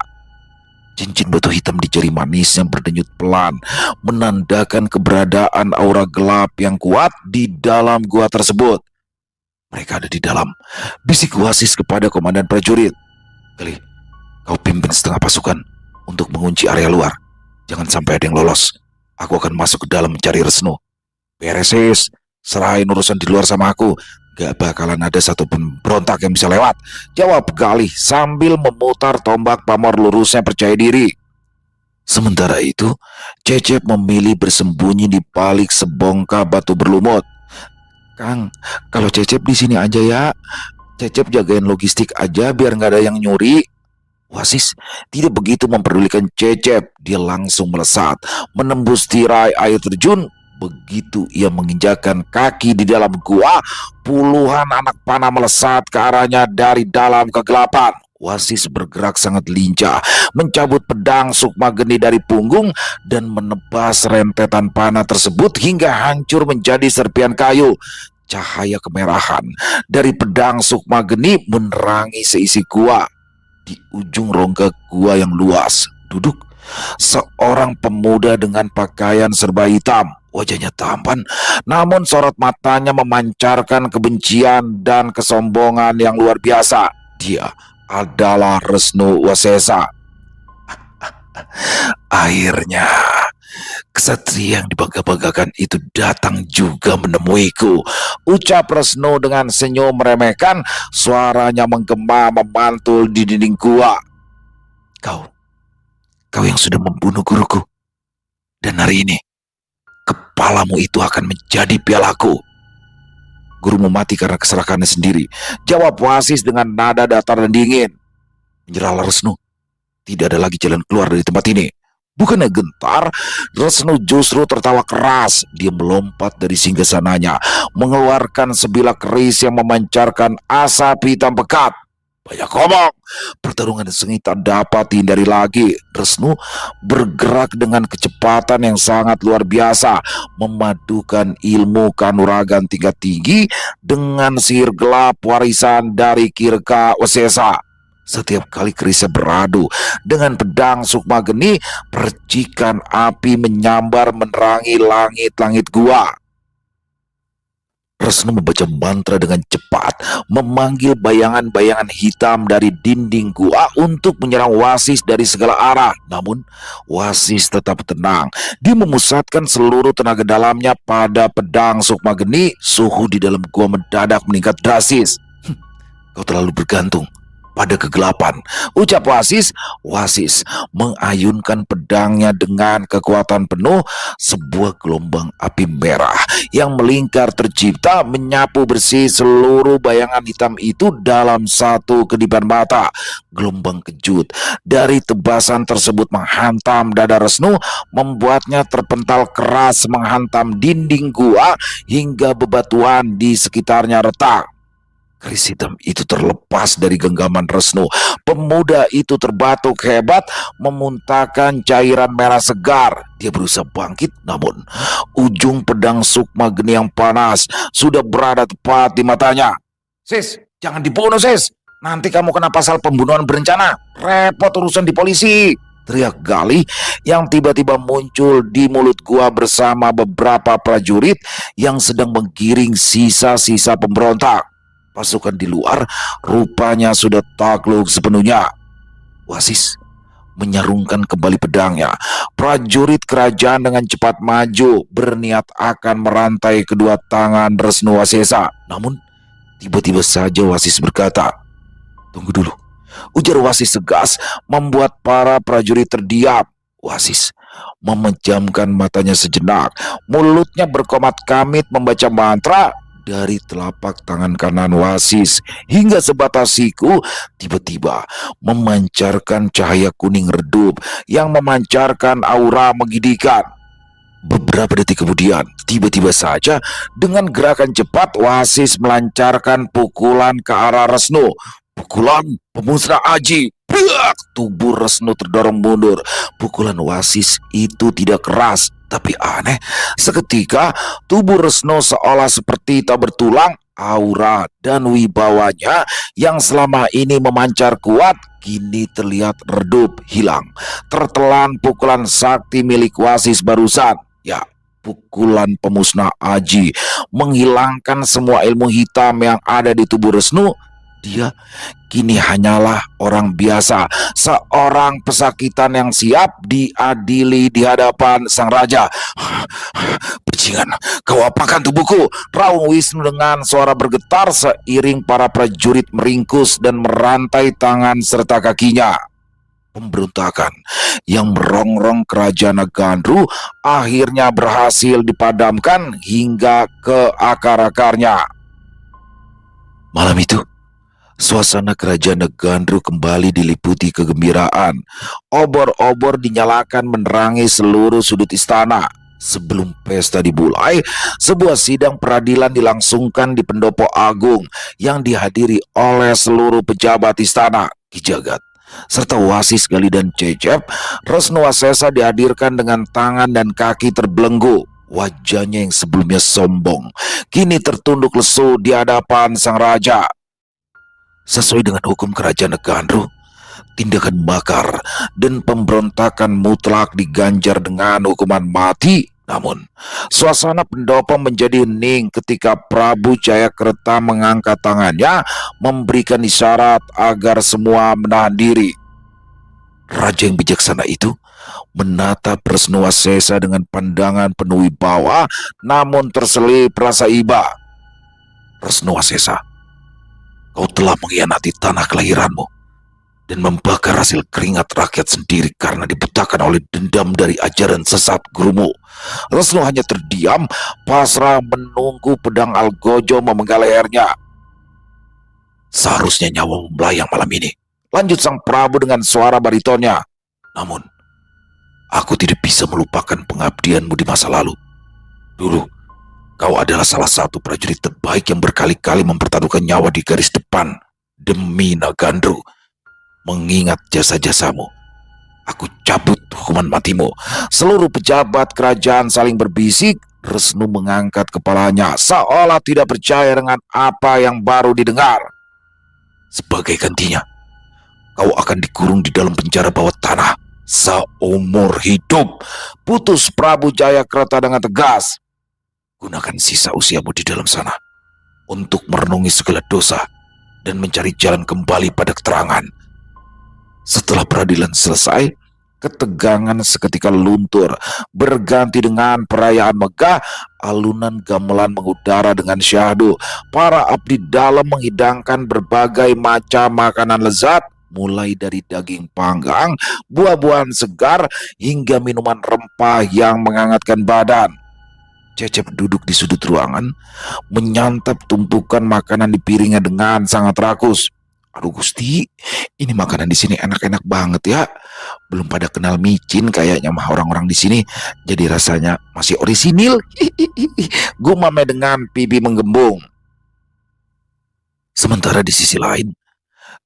Cincin batu hitam di jari manis yang berdenyut pelan menandakan keberadaan aura gelap yang kuat di dalam gua tersebut. Mereka ada di dalam, bisik Wasis kepada komandan prajurit. Galih, kau pimpin setengah pasukan untuk mengunci area luar. Jangan sampai ada yang lolos. Aku akan masuk ke dalam mencari Resnu. Beresis, serahin urusan di luar sama aku. Gak bakalan ada satupun berontak yang bisa lewat, jawab Galih sambil memutar tombak pamor lurusnya percaya diri. Sementara itu, Cecep memilih bersembunyi di balik sebongkah batu berlumut. Kang, kalau Cecep di sini aja ya. Cecep jagain logistik aja biar nggak ada yang nyuri. Wasis tidak begitu memperdulikan Cecep. Dia langsung melesat, menembus tirai air terjun. Begitu ia menginjakkan kaki di dalam gua, puluhan anak panah melesat ke arahnya dari dalam kegelapan. Wasis bergerak sangat lincah, mencabut pedang Sukmageni dari punggung dan menebas rentetan panah tersebut hingga hancur menjadi serpian kayu. Cahaya kemerahan dari pedang Sukmageni menerangi seisi gua. Di ujung rongga gua yang luas duduk seorang pemuda dengan pakaian serba hitam. Wajahnya tampan, namun sorot matanya memancarkan kebencian dan kesombongan yang luar biasa. Dia adalah Resnu Wasesa. Akhirnya, kesatria yang dibangga-banggakan itu datang juga menemuiku, ucap Resnu dengan senyum meremehkan. Suaranya menggema memantul di dinding gua. Kau yang sudah membunuh guruku. Dan hari ini, kepalamu itu akan menjadi pialaku. Gurumu mati karena keserakahannya sendiri, jawab Wasis dengan nada datar dan dingin. Menyerahlah Resnu. Tidak ada lagi jalan keluar dari tempat ini. Bukannya gentar, Resnu justru tertawa keras. Dia melompat dari singgasananya, mengeluarkan sebilah keris yang memancarkan asap hitam pekat. Banyak ngomong, pertarungan sengit tak dapat dihindari lagi. Resnu bergerak dengan kecepatan yang sangat luar biasa, memadukan ilmu kanuragan tingkat tinggi dengan sihir gelap warisan dari Kirka Wasesa. Setiap kali kerisnya beradu dengan pedang Sukmageni, percikan api menyambar menerangi langit-langit gua. Resnu membaca mantra dengan cepat, memanggil bayangan-bayangan hitam dari dinding gua untuk menyerang Wasis dari segala arah. Namun, Wasis tetap tenang. Dia memusatkan seluruh tenaga dalamnya pada pedang Sukmageni. Suhu di dalam gua mendadak meningkat drastis. Kau terlalu bergantung pada kegelapan, ucap Wasis. Wasis mengayunkan pedangnya dengan kekuatan penuh. Sebuah gelombang api merah yang melingkar tercipta, menyapu bersih seluruh bayangan hitam itu dalam satu kedipan mata. Gelombang kejut dari tebasan tersebut menghantam dada Resnu, membuatnya terpental keras menghantam dinding gua hingga bebatuan di sekitarnya retak. Keris hitam itu terlepas dari genggaman Resnu. Pemuda itu terbatuk hebat, memuntahkan cairan merah segar. Dia berusaha bangkit, namun ujung pedang Sukma Geni yang panas sudah berada tepat di matanya. "Sis, jangan dibunuh, sis. Nanti kamu kena pasal pembunuhan berencana. Repot urusan di polisi," teriak Galih yang tiba-tiba muncul di mulut gua bersama beberapa prajurit yang sedang menggiring sisa-sisa pemberontak. Pasukan di luar rupanya sudah takluk sepenuhnya. Wasis menyarungkan kembali pedangnya. Prajurit kerajaan dengan cepat maju, berniat akan merantai kedua tangan Resnu Wasesa. Namun, tiba-tiba saja Wasis berkata, "Tunggu dulu." Ujar Wasis tegas, membuat para prajurit terdiam. Wasis memejamkan matanya sejenak. Mulutnya berkomat kamit membaca mantra. Dari telapak tangan kanan Wasis hingga sebatas siku tiba-tiba memancarkan cahaya kuning redup yang memancarkan aura menggidikan. Beberapa detik kemudian, tiba-tiba saja dengan gerakan cepat Wasis melancarkan pukulan ke arah Resnu. Pukulan pemusnah aji. Piak! Tubuh Resnu terdorong mundur. Pukulan Wasis itu tidak keras, tapi aneh. Seketika tubuh Resnu seolah seperti tak bertulang. Aura dan wibawanya yang selama ini memancar kuat kini terlihat redup, hilang, tertelan pukulan sakti milik Wasis barusan. Ya, pukulan pemusnah aji menghilangkan semua ilmu hitam yang ada di tubuh Resnu. Dia kini hanyalah orang biasa, seorang pesakitan yang siap diadili di hadapan sang raja. "Bajingan, kau apakan tubuhku?" raung Wisnu dengan suara bergetar seiring para prajurit meringkus dan merantai tangan serta kakinya. Pemberontakan yang merongrong kerajaan Gandru akhirnya berhasil dipadamkan hingga ke akar-akarnya. Malam itu, suasana kerajaan Gandru kembali diliputi kegembiraan. Obor-obor dinyalakan menerangi seluruh sudut istana. Sebelum pesta dimulai, sebuah sidang peradilan dilangsungkan di Pendopo Agung yang dihadiri oleh seluruh pejabat istana, Ki Jagat, serta Wasis, Galih, dan Cecep. Resnu Wasesa dihadirkan dengan tangan dan kaki terbelenggu. Wajahnya yang sebelumnya sombong kini tertunduk lesu di hadapan sang raja. Sesuai dengan hukum kerajaan Gandru, tindakan makar dan pemberontakan mutlak diganjar dengan hukuman mati. Namun, suasana pendopo menjadi hening ketika Prabu Jayakreta mengangkat tangannya memberikan isyarat agar semua menahan diri. Raja yang bijaksana itu menatap Resnu Wasesa dengan pandangan penuh wibawa namun terselip rasa iba. "Resnu Wasesa, kau telah mengkhianati tanah kelahiranmu dan membakar hasil keringat rakyat sendiri karena dibutakan oleh dendam dari ajaran sesat gurumu." Resnu hanya terdiam, pasrah menunggu pedang Algojo memenggal lehernya. "Seharusnya nyawamu melayang malam ini," lanjut sang Prabu dengan suara baritonnya. "Namun, aku tidak bisa melupakan pengabdianmu di masa lalu. Dulu, kau adalah salah satu prajurit terbaik yang berkali-kali mempertaruhkan nyawa di garis depan demi Nagandru. Mengingat jasa-jasamu, aku cabut hukuman matimu." Seluruh pejabat kerajaan saling berbisik. Resnu mengangkat kepalanya seolah tidak percaya dengan apa yang baru didengar. "Sebagai gantinya, kau akan dikurung di dalam penjara bawah tanah seumur hidup," putus Prabu Jayakreta dengan tegas. "Gunakan sisa usiamu di dalam sana untuk merenungi segala dosa dan mencari jalan kembali pada keterangan." Setelah peradilan selesai, ketegangan seketika luntur, berganti dengan perayaan megah. Alunan gamelan mengudara dengan syahdu. Para abdi dalam menghidangkan berbagai macam makanan lezat, mulai dari daging panggang, buah-buahan segar, hingga minuman rempah yang menghangatkan badan. Cecep duduk di sudut ruangan, menyantap tumpukan makanan di piringnya dengan sangat rakus. "Aduh Gusti, ini makanan di sini enak-enak banget ya. Belum pada kenal micin kayaknya mah orang-orang di sini. Jadi rasanya masih orisinil." Gumamnya dengan pipi menggembung. Sementara di sisi lain,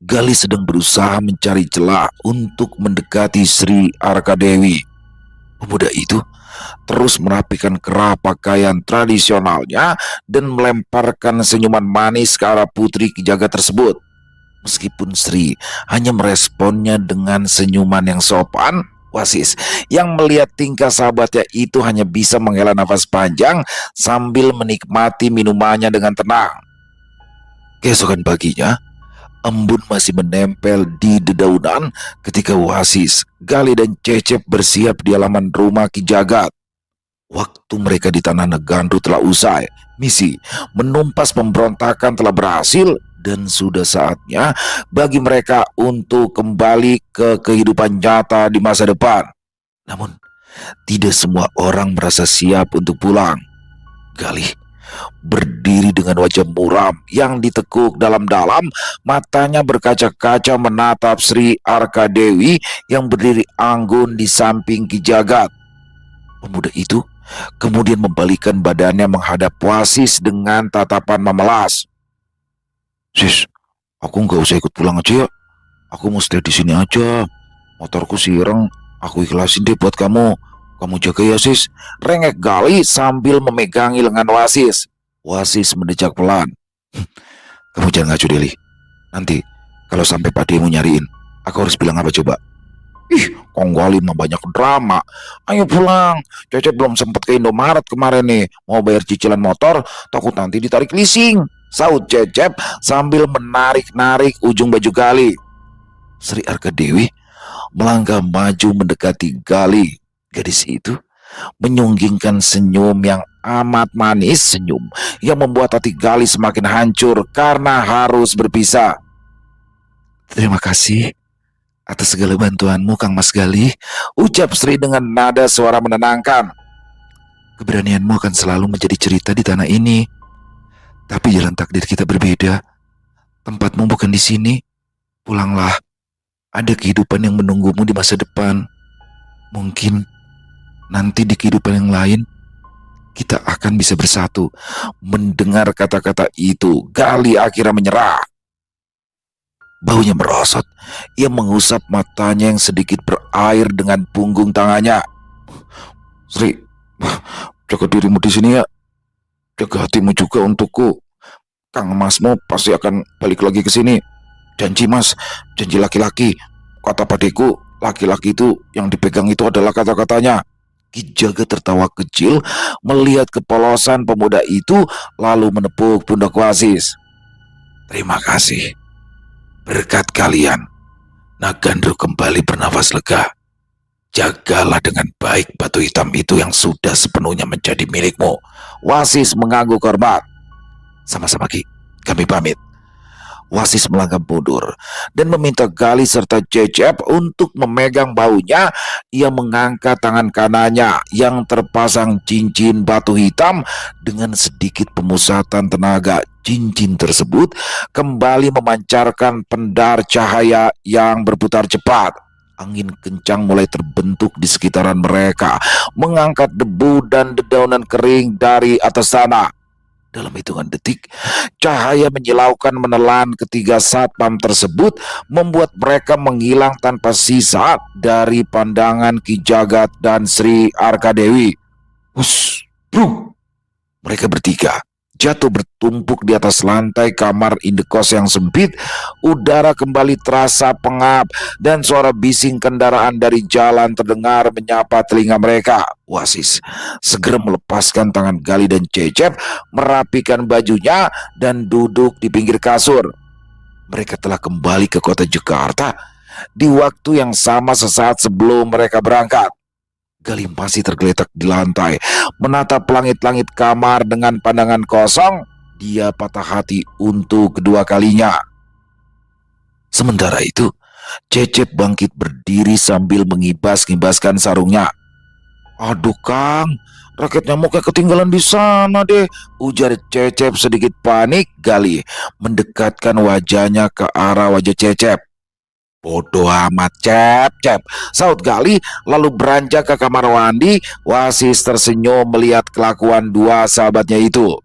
Gali sedang berusaha mencari celah untuk mendekati Sri Arkadewi. Pemuda itu terus merapikan kerah pakaian tradisionalnya dan melemparkan senyuman manis ke arah putri Kijagat tersebut. Meskipun Sri hanya meresponnya dengan senyuman yang sopan, Wasis yang melihat tingkah sahabatnya itu hanya bisa menghela nafas panjang sambil menikmati minumannya dengan tenang. Keesokan paginya, embun masih menempel di dedaunan ketika Wasis, Gali dan Cecep bersiap di halaman rumah Ki Jagat. Waktu mereka di Tanah Negandru telah usai, misi menumpas pemberontakan telah berhasil dan sudah saatnya bagi mereka untuk kembali ke kehidupan nyata di masa depan. Namun, tidak semua orang merasa siap untuk pulang. Galih berdiri dengan wajah muram yang ditekuk dalam-dalam, matanya berkaca-kaca menatap Sri Arkadewi yang berdiri anggun di samping Ki Jagat. Pemuda itu kemudian membalikkan badannya menghadap Wasis dengan tatapan memelas. "Sis, aku nggak usah ikut pulang aja ya. Aku mau stay di sini aja. Motorku sireng, aku ikhlasin deh buat kamu. Kamu jaga ya, Sis," rengek Gali sambil memegangi lengan Wasis. Wasis mendejak pelan. "Kamu jangan ngacu, Deli. Nanti kalau sampai Pak Demu nyariin, aku harus bilang apa coba?" "Ih, Kong Gali mah banyak drama. Ayo pulang. Cecep belum sempet ke Indomaret kemarin nih. Mau bayar cicilan motor, takut nanti ditarik leasing," saut Cecep sambil menarik-narik ujung baju Gali. Sri Arkadewi melangkah maju mendekati Gali. Gadis itu menyunggingkan senyum yang amat manis, senyum yang membuat hati Gali semakin hancur karena harus berpisah. "Terima kasih atas segala bantuanmu, Kang Mas Gali," ucap Sri dengan nada suara menenangkan. "Keberanianmu akan selalu menjadi cerita di tanah ini. Tapi jalan takdir kita berbeda. Tempatmu bukan di sini. Pulanglah. Ada kehidupan yang menunggumu di masa depan. Mungkin nanti di kehidupan yang lain kita akan bisa bersatu." Mendengar kata-kata itu, Gali akhirnya menyerah. Baunya merosot. Ia mengusap matanya yang sedikit berair dengan punggung tangannya. "Sri, jaga dirimu di sini ya. Jaga hatimu juga untukku. Kang Masmu pasti akan balik lagi ke sini. Janji Mas, janji laki-laki. Kata padeku, laki-laki itu yang dipegang itu adalah kata-katanya." Ki Jaga tertawa kecil melihat kepolosan pemuda itu lalu menepuk pundak Wasis. "Terima kasih. Berkat kalian, Nagandru kembali bernafas lega. Jagalah dengan baik batu hitam itu yang sudah sepenuhnya menjadi milikmu." Wasis mengangguk hormat. "Sama-sama Ki, kami pamit." Wasis melangkah mundur dan meminta Gali serta Cecep untuk memegang bahunya. Ia mengangkat tangan kanannya yang terpasang cincin batu hitam. Dengan sedikit pemusatan tenaga, cincin tersebut kembali memancarkan pendar cahaya yang berputar cepat. Angin kencang mulai terbentuk di sekitaran mereka, mengangkat debu dan dedaunan kering dari atas tanah. Dalam hitungan detik, cahaya menyilaukan menelan ketiga satpam tersebut, membuat mereka menghilang tanpa sisa dari pandangan Ki Jagat dan Sri Arkadewi. Hus, bro! Mereka bertiga jatuh bertumpuk di atas lantai kamar indekos yang sempit. Udara kembali terasa pengap dan suara bising kendaraan dari jalan terdengar menyapa telinga mereka. Wasis segera melepaskan tangan Gali dan Cecep, merapikan bajunya dan duduk di pinggir kasur. Mereka telah kembali ke kota Jakarta di waktu yang sama sesaat sebelum mereka berangkat. Gali masih tergeletak di lantai, menatap langit-langit kamar dengan pandangan kosong. Dia patah hati untuk kedua kalinya. Sementara itu, Cecep bangkit berdiri sambil mengibas-ngibaskan sarungnya. "Aduh Kang, raket nyamuknya ketinggalan di sana deh," ujar Cecep sedikit panik. Gali mendekatkan wajahnya ke arah wajah Cecep. "Bodoh amat Cep," saut Gali lalu beranjak ke kamar mandi. Wasis tersenyum melihat kelakuan dua sahabatnya itu.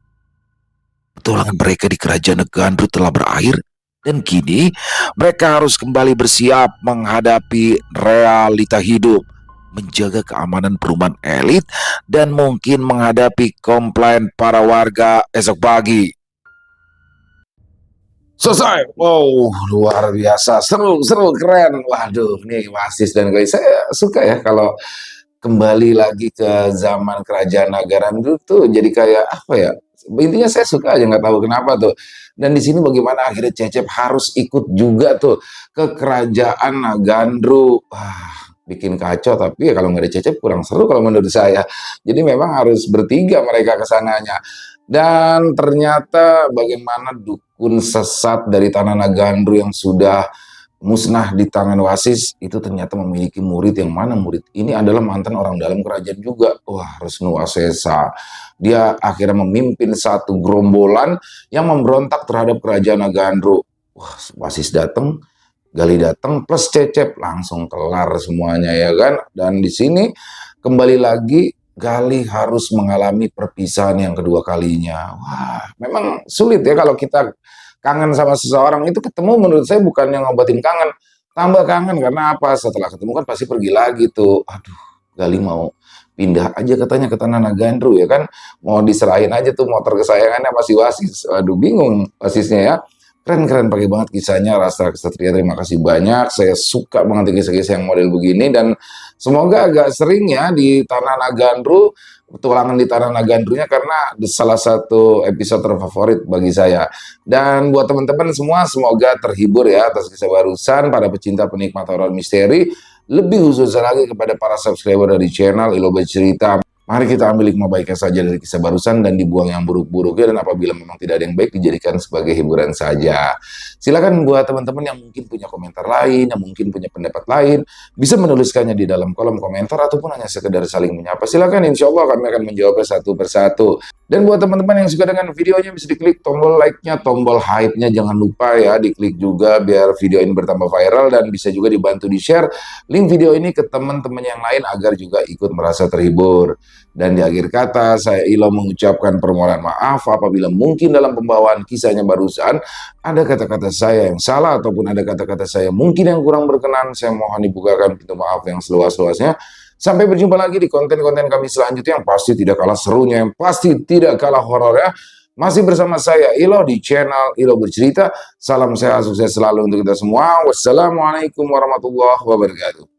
petualangan mereka di kerajaan Gandru telah berakhir dan kini mereka harus kembali bersiap menghadapi realita hidup, menjaga keamanan perumahan elit, dan mungkin menghadapi komplain para warga esok pagi. Selesai. Wow, luar biasa. Seru, seru, keren. Waduh, nih Wasis dan guys, saya suka ya kalau kembali lagi ke zaman kerajaan Nagaran dulu tuh jadi kayak apa ya? Intinya saya suka aja nggak tahu kenapa tuh. Dan di sini bagaimana akhirnya Cecep harus ikut juga tuh ke kerajaan Nagandru. Wah, bikin kacau tapi ya kalau nggak ada Cecep kurang seru kalau menurut saya. Jadi memang harus bertiga mereka ke sananya. Dan ternyata bagaimana dukun sesat dari Tanah Nagandru yang sudah musnah di tangan Wasis itu ternyata memiliki murid yang mana murid ini adalah mantan orang dalam kerajaan juga. Wah, Resnu Wasesa. Dia akhirnya memimpin satu gerombolan yang memberontak terhadap kerajaan Nagandru. Wah, Wasis datang, Gali datang plus Cecep langsung kelar semuanya ya kan. Dan di sini kembali lagi Gali harus mengalami perpisahan yang kedua kalinya. Wah, memang sulit ya kalau kita kangen sama seseorang itu ketemu menurut saya bukan yang ngobatin kangen, tambah kangen karena apa? Setelah ketemu kan pasti pergi lagi tuh. Aduh, Gali mau pindah aja katanya ke Tanah Nagandru ya kan, mau diserahin aja tuh motor kesayangannya masih Wasis. Aduh, bingung Wasisnya ya. Keren-keren pakai banget kisahnya Rasa Kesatria. Terima kasih banyak. Saya suka banget kisah-kisah yang model begini dan semoga agak sering ya di Tanah Nagandru, petualangan di Tanah Nagandrunya karena salah satu episode terfavorit bagi saya. Dan buat teman-teman semua semoga terhibur ya atas kisah barusan para pecinta penikmat horor misteri. Lebih khususnya lagi kepada para subscriber dari channel Ilo Bercerita. Mari kita ambil hikmah baiknya saja dari kisah barusan dan dibuang yang buruk-buruknya, dan apabila memang tidak ada yang baik dijadikan sebagai hiburan saja. Silakan buat teman-teman yang mungkin punya komentar lain, yang mungkin punya pendapat lain, bisa menuliskannya di dalam kolom komentar ataupun hanya sekedar saling menyapa. Silakan, insya Allah kami akan menjawabnya satu persatu. Dan buat teman-teman yang suka dengan videonya bisa diklik tombol like-nya, tombol hype-nya jangan lupa ya diklik juga biar video ini bertambah viral, dan bisa juga dibantu di-share link video ini ke teman-teman yang lain agar juga ikut merasa terhibur. Dan di akhir kata, saya Ilo mengucapkan permohonan maaf apabila mungkin dalam pembawaan kisahnya barusan ada kata-kata saya yang salah ataupun ada kata-kata saya mungkin yang kurang berkenan. Saya mohon dibukakan pintu maaf yang seluas-luasnya. Sampai berjumpa lagi di konten-konten kami selanjutnya yang pasti tidak kalah serunya, yang pasti tidak kalah horornya. Masih bersama saya Ilo di channel Ilo Bercerita. Salam sehat, sukses selalu untuk kita semua. Wassalamualaikum warahmatullahi wabarakatuh.